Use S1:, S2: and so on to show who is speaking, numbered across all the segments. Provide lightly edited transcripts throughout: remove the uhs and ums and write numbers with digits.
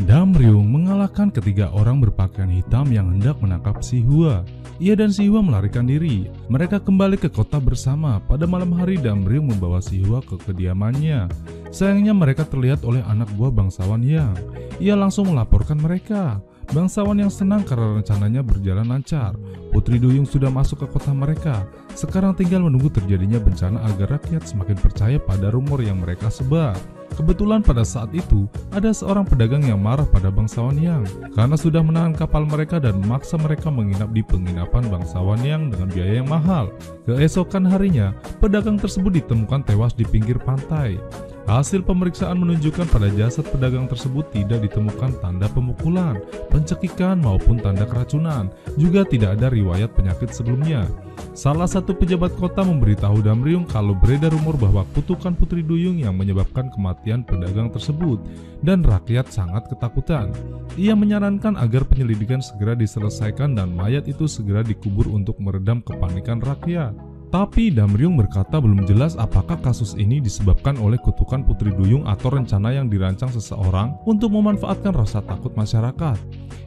S1: Damryung mengalahkan ketiga orang berpakaian hitam yang hendak menangkap Si Hwa. Ia dan Si Hwa melarikan diri. Mereka kembali ke kota bersama. Pada malam hari, Damryung membawa Si Hwa ke kediamannya. Sayangnya mereka terlihat oleh anak buah bangsawan Yang. Ia langsung melaporkan mereka. Bangsawan yang senang karena rencananya berjalan lancar. Putri Duyung sudah masuk ke kota mereka. Sekarang tinggal menunggu terjadinya bencana agar rakyat semakin percaya pada rumor yang mereka sebar. Kebetulan pada saat itu, ada seorang pedagang yang marah pada bangsawan Yang karena sudah menahan kapal mereka dan memaksa mereka menginap di penginapan bangsawan Yang dengan biaya yang mahal. Keesokan harinya, pedagang tersebut ditemukan tewas di pinggir pantai. Hasil pemeriksaan menunjukkan pada jasad pedagang tersebut tidak ditemukan tanda pemukulan, pencekikan maupun tanda keracunan. Juga tidak ada riwayat penyakit sebelumnya. Salah satu pejabat kota memberitahu Damryung kalau beredar rumor bahwa kutukan Putri Duyung yang menyebabkan kematian pedagang tersebut, dan rakyat sangat ketakutan. Ia menyarankan agar penyelidikan segera diselesaikan dan mayat itu segera dikubur untuk meredam kepanikan rakyat. Tapi Damryung berkata belum jelas apakah kasus ini disebabkan oleh kutukan Putri Duyung atau rencana yang dirancang seseorang untuk memanfaatkan rasa takut masyarakat.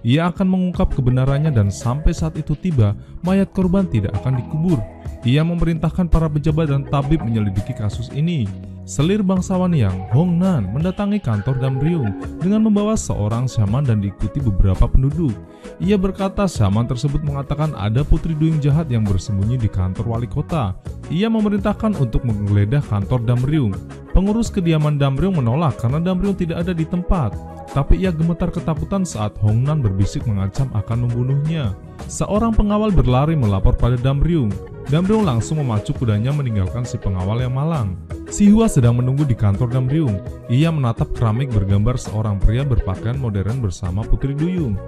S1: Ia akan mengungkap kebenarannya dan sampai saat itu tiba, mayat korban tidak akan dikubur. Ia memerintahkan para pejabat dan tabib menyelidiki kasus ini. Selir bangsawan Yang, Hong Nan, mendatangi kantor Damryung dengan membawa seorang syaman dan diikuti beberapa penduduk. Ia berkata syaman tersebut mengatakan ada Putri Duyung jahat yang bersembunyi di kantor wali kota. Ia memerintahkan untuk menggeledah kantor Damryung. Pengurus kediaman Damryung menolak karena Damryung tidak ada di tempat. Tapi ia gemetar ketakutan saat Hong Nan berbisik mengancam akan membunuhnya. Seorang pengawal berlari melapor pada Damryung. Damryung langsung memacu kudanya meninggalkan si pengawal yang malang. Si Hwa sedang menunggu di kantor Damryung. Ia menatap keramik bergambar seorang pria berpakaian modern bersama Putri Duyung.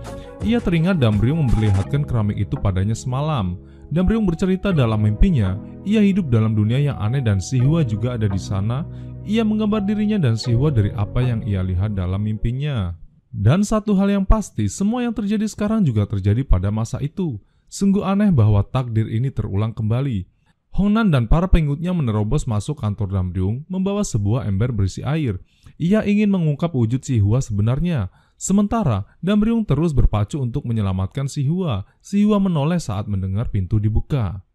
S1: Ia teringat Damryung memperlihatkan keramik itu padanya semalam. Damryung bercerita dalam mimpinya, ia hidup dalam dunia yang aneh dan Si Hwa juga ada di sana. Ia menggambar dirinya dan Si Hwa dari apa yang ia lihat dalam mimpinya. Dan satu hal yang pasti, semua yang terjadi sekarang juga terjadi pada masa itu. Sungguh aneh bahwa takdir ini terulang kembali. Hong Nan dan para pengikutnya menerobos masuk kantor Damryung membawa sebuah ember berisi air. Ia ingin mengungkap wujud Si Hwa sebenarnya. Sementara, Damryung terus berpacu untuk menyelamatkan Si Hwa. Si Hwa menoleh saat mendengar pintu dibuka.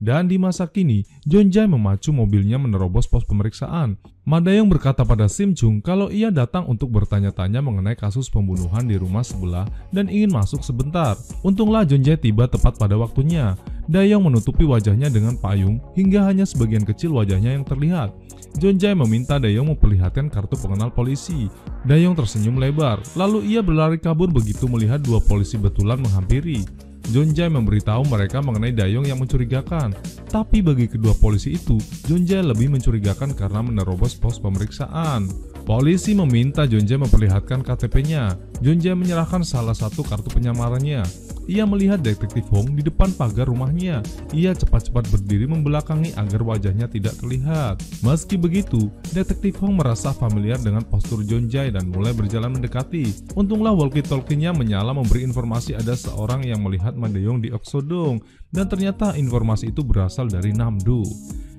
S1: Dan di masa kini, Jeonjae memacu mobilnya menerobos pos pemeriksaan. Ma Da-yong berkata pada Sim Chung kalau ia datang untuk bertanya-tanya mengenai kasus pembunuhan di rumah sebelah dan ingin masuk sebentar. Untunglah Jeonjae tiba tepat pada waktunya. Da-yong menutupi wajahnya dengan payung hingga hanya sebagian kecil wajahnya yang terlihat. Jeonjae meminta Da-yong memperlihatkan kartu pengenal polisi. Da-yong tersenyum lebar, lalu ia berlari kabur begitu melihat dua polisi betulan menghampiri. Jeonjae memberitahu mereka mengenai Da-yong yang mencurigakan. Tapi bagi kedua polisi itu, Jeonjae lebih mencurigakan karena menerobos pos pemeriksaan. Polisi meminta Jeonjae memperlihatkan KTP-nya. Jeonjae menyerahkan salah satu kartu penyamarannya. Ia melihat detektif Hong di depan pagar rumahnya. Ia cepat-cepat berdiri membelakangi agar wajahnya tidak terlihat. Meski begitu, detektif Hong merasa familiar dengan postur Jeonjae dan mulai berjalan mendekati. Untunglah walkie-talkie-nya menyala memberi informasi ada seorang yang melihat Ma Da-yong di Oksodong, dan ternyata informasi itu berasal dari Namdo.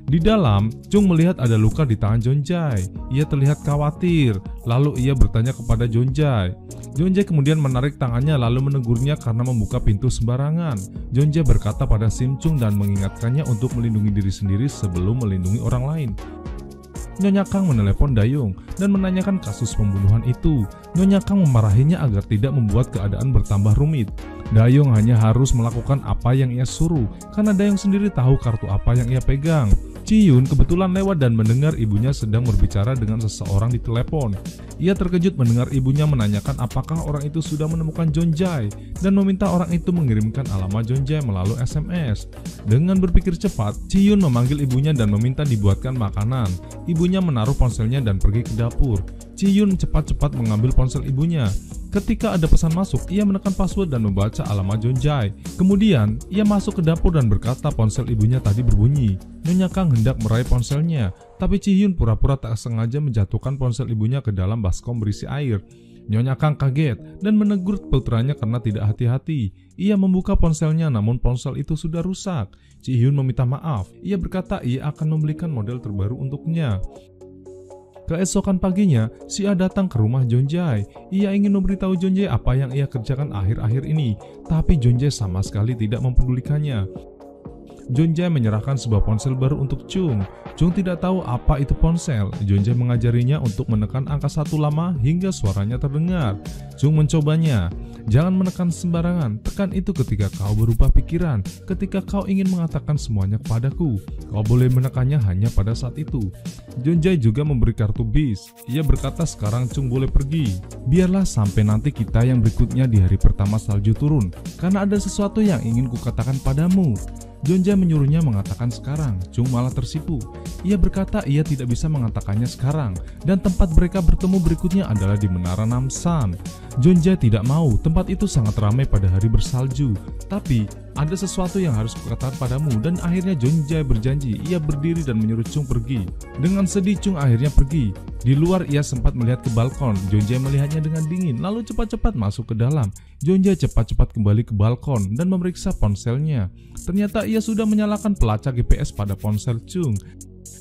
S1: Di dalam, Chung melihat ada luka di tangan Jeonjae. Ia terlihat khawatir, lalu ia bertanya kepada Jeonjae. Jeonjae kemudian menarik tangannya lalu menegurnya karena membuka pintu sembarangan. Jeonjae berkata pada Sim Chung dan mengingatkannya untuk melindungi diri sendiri sebelum melindungi orang lain. Nyonya Kang menelepon Da-yong dan menanyakan kasus pembunuhan itu. Nyonya Kang memarahinya agar tidak membuat keadaan bertambah rumit. Da-yong hanya harus melakukan apa yang ia suruh karena Da-yong sendiri tahu kartu apa yang ia pegang. Ji-yun kebetulan lewat dan mendengar ibunya sedang berbicara dengan seseorang di telepon. Ia terkejut mendengar ibunya menanyakan apakah orang itu sudah menemukan Jeonjae dan meminta orang itu mengirimkan alamat Jeonjae melalui SMS. Dengan berpikir cepat, Ji-yun memanggil ibunya dan meminta dibuatkan makanan. Ibunya menaruh ponselnya dan pergi ke dapur. Ji-yun cepat-cepat mengambil ponsel ibunya. Ketika ada pesan masuk, ia menekan password dan membaca alamat Jeonjae. Kemudian, ia masuk ke dapur dan berkata ponsel ibunya tadi berbunyi. Nyonya Kang hendak meraih ponselnya, tapi Ji-hyun pura-pura tak sengaja menjatuhkan ponsel ibunya ke dalam baskom berisi air. Nyonya Kang kaget dan menegur putranya karena tidak hati-hati. Ia membuka ponselnya namun ponsel itu sudah rusak. Ji-hyun meminta maaf. Ia berkata ia akan membelikan model terbaru untuknya. Keesokan paginya, si A datang ke rumah Jonjai. Ia ingin memberitahu Jonjai apa yang ia kerjakan akhir-akhir ini, tapi Jonjai sama sekali tidak mempedulikannya. Jonjai menyerahkan sebuah ponsel baru untuk Chung. Chung tidak tahu apa itu ponsel. Jonjai mengajarinya untuk menekan angka 1 lama hingga suaranya terdengar. Chung mencobanya. Jangan menekan sembarangan, tekan itu ketika kau berubah pikiran, ketika kau ingin mengatakan semuanya kepadaku. Kau boleh menekannya hanya pada saat itu. Jonjai juga memberi kartu bis. Ia berkata sekarang Chung boleh pergi. Biarlah sampai nanti kita yang berikutnya di hari pertama salju turun, karena ada sesuatu yang ingin kukatakan padamu. Jonjai menyuruhnya mengatakan sekarang. Chung malah tersipu. Ia berkata ia tidak bisa mengatakannya sekarang, dan tempat mereka bertemu berikutnya adalah di Menara Namsan. Jonjai tidak mau, tempat itu sangat ramai pada hari bersalju. Tapi ada sesuatu yang harus kukatakan padamu, dan akhirnya Jonjai berjanji. Ia berdiri dan menyuruh Chung pergi. Dengan sedih Chung akhirnya pergi. Di luar ia sempat melihat ke balkon. Jonjai melihatnya dengan dingin, lalu cepat-cepat masuk ke dalam. Jonjai cepat-cepat kembali ke balkon dan memeriksa ponselnya. Ternyata ia sudah menyalakan pelacak GPS pada ponsel Chung.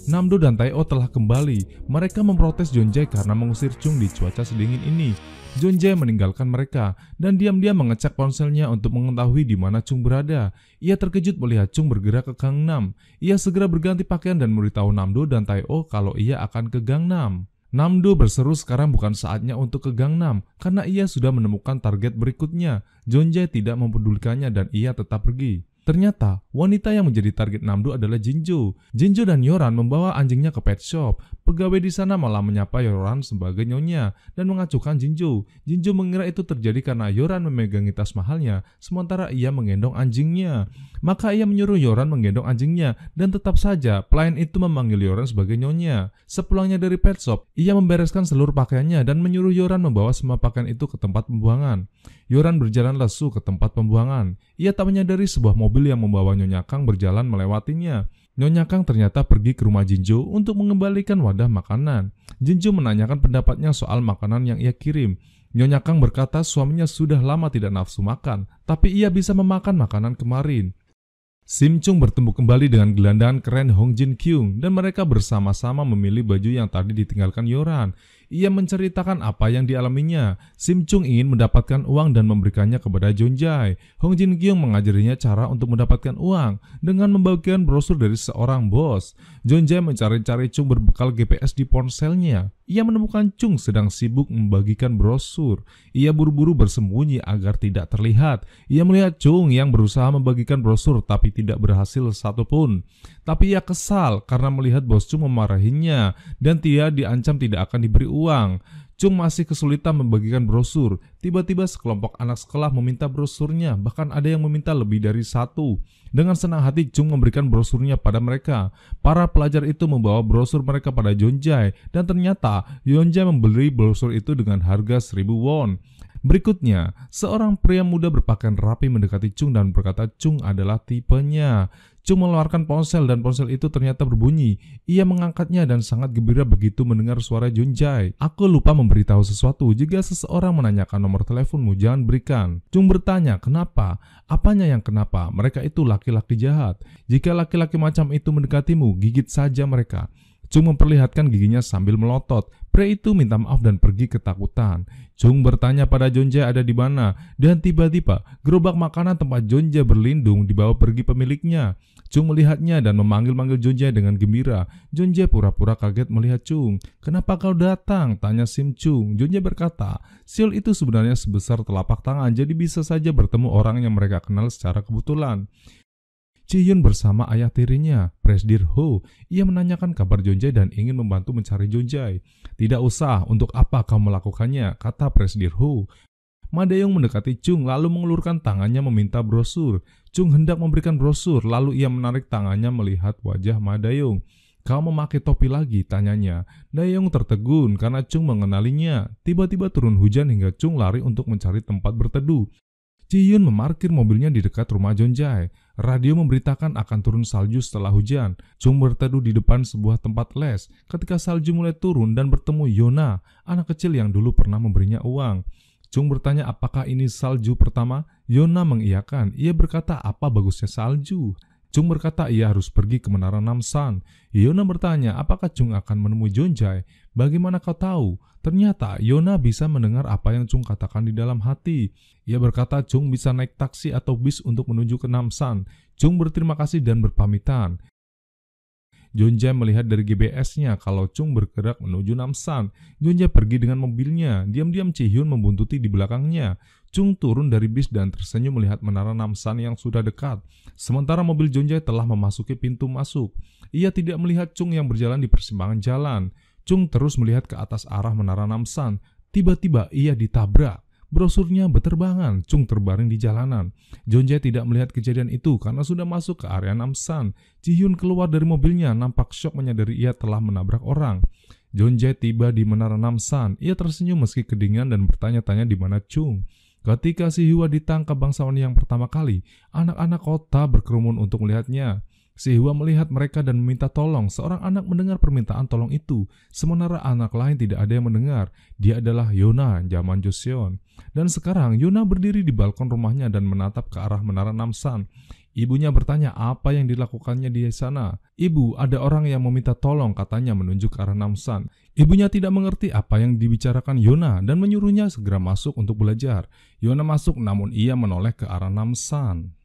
S1: Namdo dan Tae-o telah kembali. Mereka memprotes Jonjai karena mengusir Chung di cuaca sedingin ini. Jonjai meninggalkan mereka dan diam-diam mengecek ponselnya untuk mengetahui di mana Chung berada. Ia terkejut melihat Chung bergerak ke Gangnam. Ia segera berganti pakaian dan memberitahu Namdo dan Tae-o kalau ia akan ke Gangnam. Namdo berseru sekarang bukan saatnya untuk ke Gangnam karena ia sudah menemukan target berikutnya. Jonjai tidak mempedulikannya dan ia tetap pergi. Ternyata wanita yang menjadi target Namdo adalah Jinjo. Jinjo dan Yoran membawa anjingnya ke pet shop. Pegawai di sana malah menyapa Yoran sebagai nyonya dan mengacuhkan Jinjo. Jinjo mengira itu terjadi karena Yoran memegangi tas mahalnya, sementara ia menggendong anjingnya. Maka ia menyuruh Yoran menggendong anjingnya, dan tetap saja pelayan itu memanggil Yoran sebagai nyonya. Sepulangnya dari pet shop, ia membereskan seluruh pakaiannya dan menyuruh Yoran membawa semua pakaian itu ke tempat pembuangan. Yoran berjalan lesu ke tempat pembuangan. Ia tak menyadari sebuah mobil yang membawa Nyonya Kang berjalan melewatinya. Nyonya Kang ternyata pergi ke rumah Jinjo untuk mengembalikan wadah makanan. Jinjo menanyakan pendapatnya soal makanan yang ia kirim. Nyonya Kang berkata suaminya sudah lama tidak nafsu makan, tapi ia bisa memakan makanan kemarin. Sim Chung bertemu kembali dengan gelandangan keren Hong Jin Kyung dan mereka bersama-sama memilih baju yang tadi ditinggalkan Yoran. Ia menceritakan apa yang dialaminya. Sim Chung ingin mendapatkan uang dan memberikannya kepada Jonjai. Hong Jin Kyung mengajarinya cara untuk mendapatkan uang dengan membagikan brosur dari seorang bos. Jonjai mencari-cari Chung berbekal GPS di ponselnya. Ia menemukan Chung sedang sibuk membagikan brosur. Ia buru-buru bersembunyi agar tidak terlihat. Ia melihat Chung yang berusaha membagikan brosur tapi tidak berhasil satupun. Tapi ia kesal karena melihat bos Chung memarahinya dan dia diancam tidak akan diberi uang. Chung masih kesulitan membagikan brosur. Tiba-tiba sekelompok anak sekolah meminta brosurnya, bahkan ada yang meminta lebih dari satu. Dengan senang hati Chung memberikan brosurnya pada mereka. Para pelajar itu membawa brosur mereka pada Jonjai dan ternyata Jonjai membeli brosur itu dengan harga 1000 won. Berikutnya, seorang pria muda berpakaian rapi mendekati Chung dan berkata Chung adalah tipenya. Chung mengeluarkan ponsel dan ponsel itu ternyata berbunyi. Ia mengangkatnya dan sangat gembira begitu mendengar suara Jonjai. Aku lupa memberitahu sesuatu. Jika seseorang menanyakan nomor teleponmu, jangan berikan. Chung bertanya, kenapa? Apanya yang kenapa? Mereka itu laki-laki jahat. Jika laki-laki macam itu mendekatimu, gigit saja mereka. Chung memperlihatkan giginya sambil melotot. Pria itu minta maaf dan pergi ketakutan. Chung bertanya pada Jonjai ada di mana, dan tiba-tiba gerobak makanan tempat Jonjai berlindung dibawa pergi pemiliknya. Chung melihatnya dan memanggil-manggil Jonjai dengan gembira. Jonjai pura-pura kaget melihat Chung. Kenapa kau datang? Tanya Sim Chung. Jonjai berkata, Seoul itu sebenarnya sebesar telapak tangan, jadi bisa saja bertemu orang yang mereka kenal secara kebetulan. Ji-hyun bersama ayah tirinya, Presdir Ho. Ia menanyakan kabar Jonjai dan ingin membantu mencari Jonjai. Tidak usah, untuk apa kau melakukannya, kata Presdir Ho. Madayong mendekati Chung lalu mengulurkan tangannya meminta brosur. Chung hendak memberikan brosur, lalu ia menarik tangannya melihat wajah Madayong. Kau memakai topi lagi, tanyanya. Dayong tertegun karena Chung mengenalinya. Tiba-tiba turun hujan hingga Chung lari untuk mencari tempat berteduh. Ji-hyun memarkir mobilnya di dekat rumah Jonjai. Radio memberitakan akan turun salju setelah hujan. Chung berteduh di depan sebuah tempat les ketika salju mulai turun dan bertemu Yona, anak kecil yang dulu pernah memberinya uang. Chung bertanya apakah ini salju pertama. Yona mengiyakan. Ia berkata apa bagusnya salju. Chung berkata ia harus pergi ke Menara Namsan. Yona bertanya, apakah Chung akan menemui Jonjae? Bagaimana kau tahu? Ternyata Yona bisa mendengar apa yang Chung katakan di dalam hati. Ia berkata Chung bisa naik taksi atau bis untuk menuju ke Namsan. Chung berterima kasih dan berpamitan. Jonjae melihat dari GPS-nya kalau Chung bergerak menuju Namsan. Jonjae pergi dengan mobilnya. Diam-diam Ji-hyun membuntuti di belakangnya. Chung turun dari bis dan tersenyum melihat Menara Namsan yang sudah dekat. Sementara mobil Jonjae telah memasuki pintu masuk. Ia tidak melihat Chung yang berjalan di persimpangan jalan. Chung terus melihat ke atas arah Menara Namsan. Tiba-tiba ia ditabrak. Brosurnya berterbangan, Chung terbaring di jalanan. Jonjae tidak melihat kejadian itu karena sudah masuk ke area Namsan. Ji-hyun keluar dari mobilnya, nampak syok menyadari ia telah menabrak orang. Jonjae tiba di Menara Namsan. Ia tersenyum meski kedinginan dan bertanya-tanya di mana Chung. Ketika Si-hwa ditangkap bangsawan yang pertama kali, anak-anak kota berkerumun untuk melihatnya. Si-hwa melihat mereka dan meminta tolong. Seorang anak mendengar permintaan tolong itu, sementara anak lain tidak ada yang mendengar. Dia adalah Yona, zaman Joseon. Dan sekarang Yona berdiri di balkon rumahnya dan menatap ke arah Menara Namsan. Ibunya bertanya apa yang dilakukannya di sana. Ibu, ada orang yang meminta tolong, katanya menunjuk ke arah Namsan. Ibunya tidak mengerti apa yang dibicarakan Yona dan menyuruhnya segera masuk untuk belajar. Yona masuk namun ia menoleh ke arah Namsan.